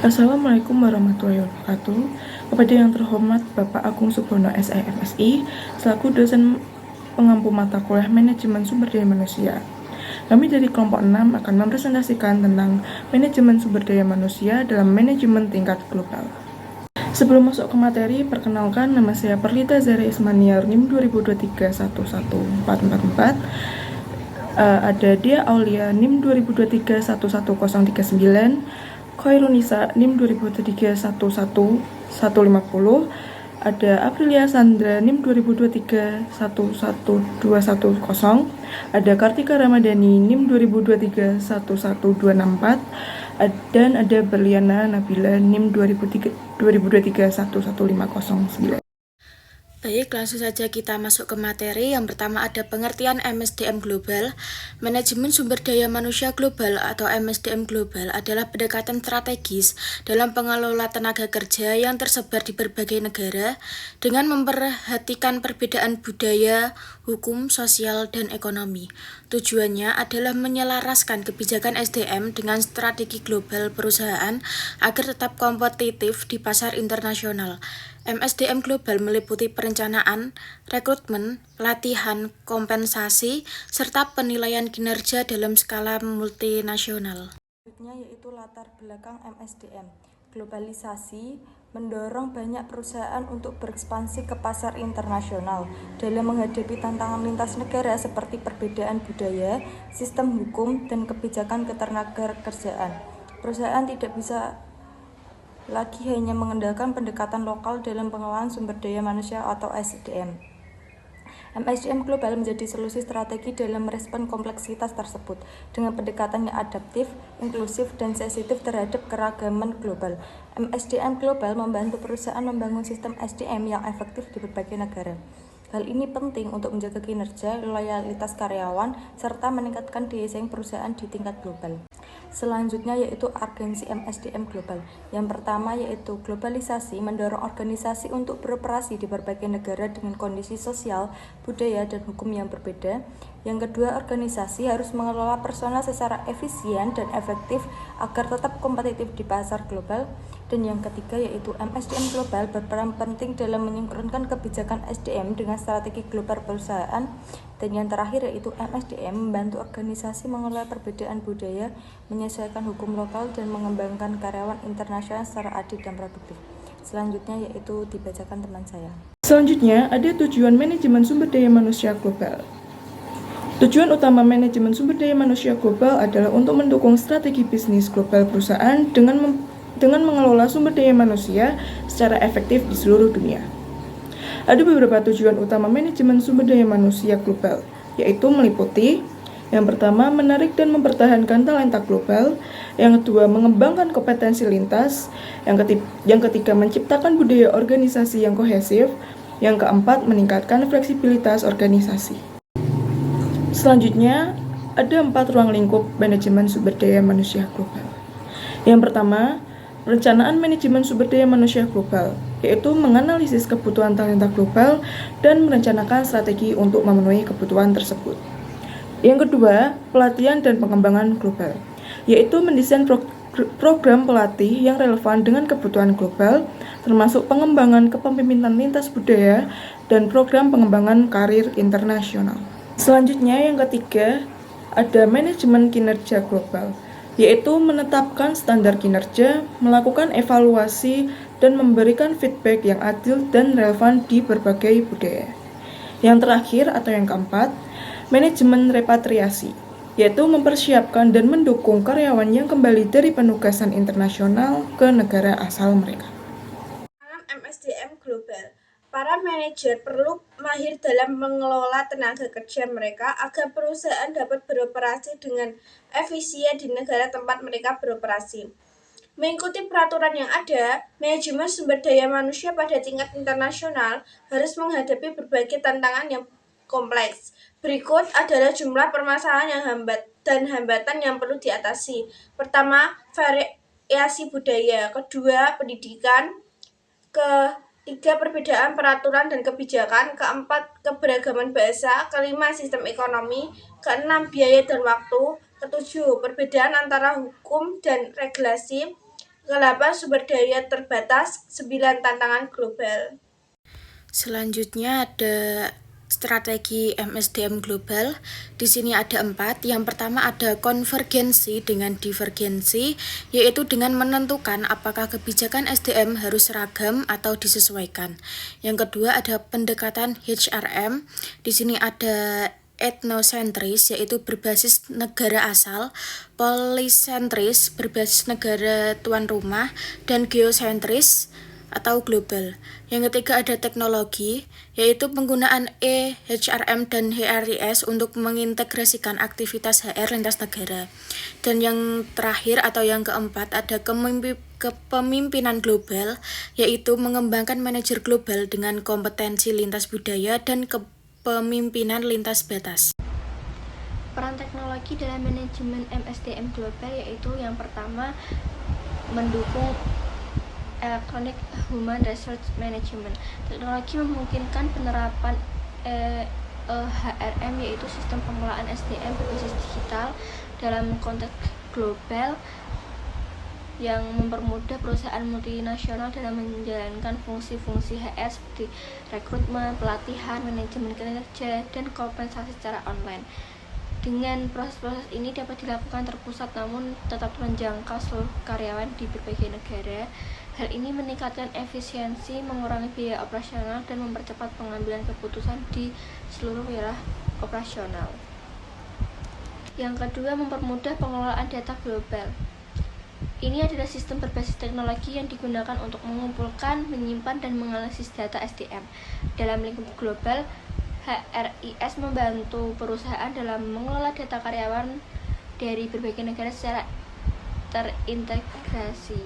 Assalamualaikum warahmatullahi wabarakatuh. Kepada yang terhormat Bapak Agung Subono SIMSI, selaku dosen pengampu mata kuliah Manajemen Sumber Daya Manusia. Kami dari kelompok 6 akan mempresentasikan tentang manajemen sumber daya manusia dalam manajemen tingkat global. Sebelum masuk ke materi, perkenalkan nama saya Perlita Zahra Ismaniar NIM 2023-11444. Ada Dia Aulia NIM 2023-11039, Khairunisa NIM 2023-11150, ada Aprilia Sandra NIM 2023-11210, ada Kartika Ramadhani NIM 2023-11264, dan ada Berliana Nabila NIM 2023-11509. Baik, langsung saja kita masuk ke materi. Yang pertama ada pengertian MSDM Global. Manajemen Sumber Daya Manusia Global atau MSDM Global adalah pendekatan strategis dalam pengelola tenaga kerja yang tersebar di berbagai negara dengan memperhatikan perbedaan budaya, hukum, sosial, dan ekonomi. Tujuannya adalah menyelaraskan kebijakan SDM dengan strategi global perusahaan agar tetap kompetitif di pasar internasional. MSDM Global meliputi perencanaan, rekrutmen, pelatihan, kompensasi, serta penilaian kinerja dalam skala multinasional. Selanjutnya yaitu latar belakang MSDM. Globalisasi mendorong banyak perusahaan untuk berekspansi ke pasar internasional dalam menghadapi tantangan lintas negara seperti perbedaan budaya, sistem hukum, dan kebijakan ketenagakerjaan. Perusahaan tidak bisa lagi hanya mengandalkan pendekatan lokal dalam pengelolaan sumber daya manusia atau SDM. MSDM Global menjadi solusi strategi dalam merespon kompleksitas tersebut dengan pendekatan yang adaptif, inklusif, dan sensitif terhadap keragaman global. MSDM Global membantu perusahaan membangun sistem SDM yang efektif di berbagai negara. Hal ini penting untuk menjaga kinerja, loyalitas karyawan, serta meningkatkan daya saing perusahaan di tingkat global. Selanjutnya yaitu urgensi MSDM Global. Yang pertama yaitu globalisasi mendorong organisasi untuk beroperasi di berbagai negara dengan kondisi sosial, budaya, dan hukum yang berbeda. Yang kedua, organisasi harus mengelola personal secara efisien dan efektif agar tetap kompetitif di pasar global. Dan yang ketiga yaitu MSDM Global berperan penting dalam menyinkronkan kebijakan SDM dengan strategi global perusahaan. Dan yang terakhir yaitu MSDM membantu organisasi mengelola perbedaan budaya, menyesuaikan hukum lokal, dan mengembangkan karyawan internasional secara adil dan produktif. Selanjutnya yaitu dibacakan teman saya. Selanjutnya ada tujuan manajemen sumber daya manusia global. Tujuan utama manajemen sumber daya manusia global adalah untuk mendukung strategi bisnis global perusahaan dengan mengelola sumber daya manusia secara efektif di seluruh dunia. Ada beberapa tujuan utama manajemen sumber daya manusia global, yaitu meliputi: yang pertama, menarik dan mempertahankan talenta global; yang kedua, mengembangkan kompetensi lintas; yang ketiga, menciptakan budaya organisasi yang kohesif; yang keempat, meningkatkan fleksibilitas organisasi. Selanjutnya, ada 4 ruang lingkup manajemen sumber daya manusia global. Yang pertama, perencanaan manajemen sumber daya manusia global, yaitu menganalisis kebutuhan talenta global dan merencanakan strategi untuk memenuhi kebutuhan tersebut. Yang kedua, pelatihan dan pengembangan global, yaitu mendesain program pelatih yang relevan dengan kebutuhan global, termasuk pengembangan kepemimpinan lintas budaya dan program pengembangan karir internasional. Selanjutnya, yang ketiga, ada manajemen kinerja global, yaitu menetapkan standar kinerja, melakukan evaluasi, dan memberikan feedback yang adil dan relevan di berbagai budaya. Yang terakhir atau yang keempat, manajemen repatriasi, yaitu mempersiapkan dan mendukung karyawan yang kembali dari penugasan internasional ke negara asal mereka. Dalam MSDM Global, para manajer perlu mahir dalam mengelola tenaga kerja mereka agar perusahaan dapat beroperasi dengan efisien di negara tempat mereka beroperasi. Mengikuti peraturan yang ada, manajemen sumber daya manusia pada tingkat internasional harus menghadapi berbagai tantangan yang kompleks. Berikut adalah jumlah permasalahan dan hambatan yang perlu diatasi. Pertama, variasi budaya. Kedua, pendidikan. Ketiga, perbedaan peraturan dan kebijakan. Keempat, keberagaman bahasa. Kelima, sistem ekonomi. Keenam, biaya dan waktu. Ketujuh, perbedaan antara hukum dan regulasi. 8 sumber daya terbatas, 9 tantangan global. Selanjutnya ada strategi MSDM global. Di sini ada 4. Yang pertama ada konvergensi dengan divergensi, yaitu dengan menentukan apakah kebijakan SDM harus seragam atau disesuaikan. Yang kedua ada pendekatan HRM. Di sini ada etnosentris, yaitu berbasis negara asal, polisentris berbasis negara tuan rumah, dan geosentris atau global. Yang ketiga ada teknologi, yaitu penggunaan HRM dan HRIS untuk mengintegrasikan aktivitas HR lintas negara. Dan yang terakhir atau yang keempat ada kepemimpinan global, yaitu mengembangkan manajer global dengan kompetensi lintas budaya dan kepemimpinan lintas batas. Peran teknologi dalam manajemen MSDM global yaitu yang pertama mendukung Electronic Human Resource Management. Teknologi memungkinkan penerapan HRM yaitu sistem pengelolaan SDM berbasis digital dalam konteks global yang mempermudah perusahaan multinasional dalam menjalankan fungsi-fungsi HR seperti rekrutmen, pelatihan, manajemen kinerja, dan kompensasi secara online. Dengan proses-proses ini dapat dilakukan terpusat namun tetap menjangkau seluruh karyawan di berbagai negara. Hal ini meningkatkan efisiensi, mengurangi biaya operasional, dan mempercepat pengambilan keputusan di seluruh wilayah operasional. Yang kedua, mempermudah pengelolaan data global. Ini adalah sistem berbasis teknologi yang digunakan untuk mengumpulkan, menyimpan, dan menganalisis data SDM. Dalam lingkup global, HRIS membantu perusahaan dalam mengelola data karyawan dari berbagai negara secara terintegrasi.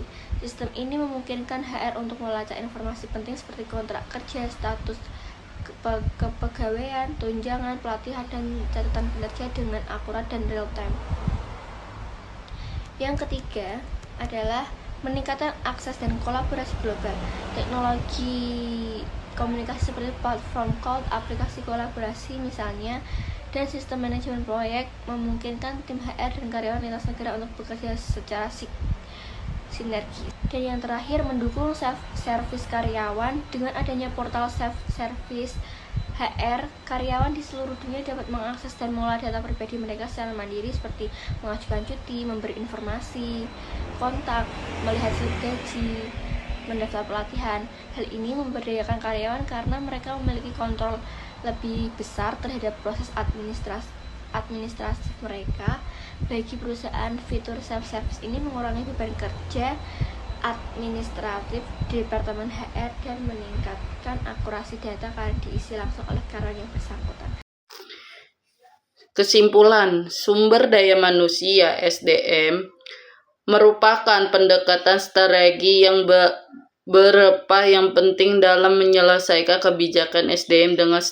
Sistem ini memungkinkan HR untuk melacak informasi penting seperti kontrak kerja, status kepegawaian, tunjangan, pelatihan, dan catatan kinerja dengan akurat dan real time. Yang ketiga adalah meningkatkan akses dan kolaborasi global. Teknologi komunikasi seperti platform cloud, aplikasi kolaborasi misalnya, dan sistem manajemen proyek memungkinkan tim HR dan karyawan lintas negara untuk bekerja secara sinergi. Dan yang terakhir, mendukung self-service karyawan. Dengan adanya portal self-service HR, karyawan di seluruh dunia dapat mengakses dan mengolah data pribadi mereka secara mandiri seperti mengajukan cuti, memberi informasi, kontak, melihat slip gaji, mendaftar pelatihan. Hal ini memberdayakan karyawan karena mereka memiliki kontrol lebih besar terhadap proses administratif mereka. Bagi perusahaan, fitur self-service ini mengurangi beban kerja administratif Departemen HR dan meningkatkan akurasi data karena diisi langsung oleh karyawan yang bersangkutan. Kesimpulan, sumber daya manusia SDM merupakan pendekatan strategi yang beberapa yang penting dalam menyelesaikan kebijakan SDM dengan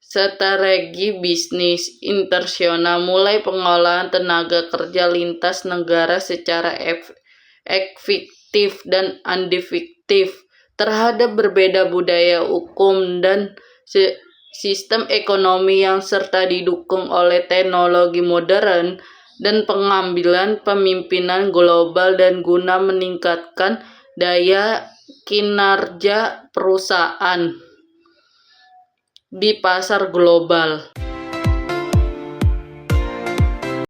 strategi bisnis internasional, mulai pengolahan tenaga kerja lintas negara secara efektif dan unefektif terhadap berbeda budaya, hukum, dan sistem ekonomi yang serta didukung oleh teknologi modern dan pengambilan pemimpinan global dan guna meningkatkan daya kinerja perusahaan di pasar global.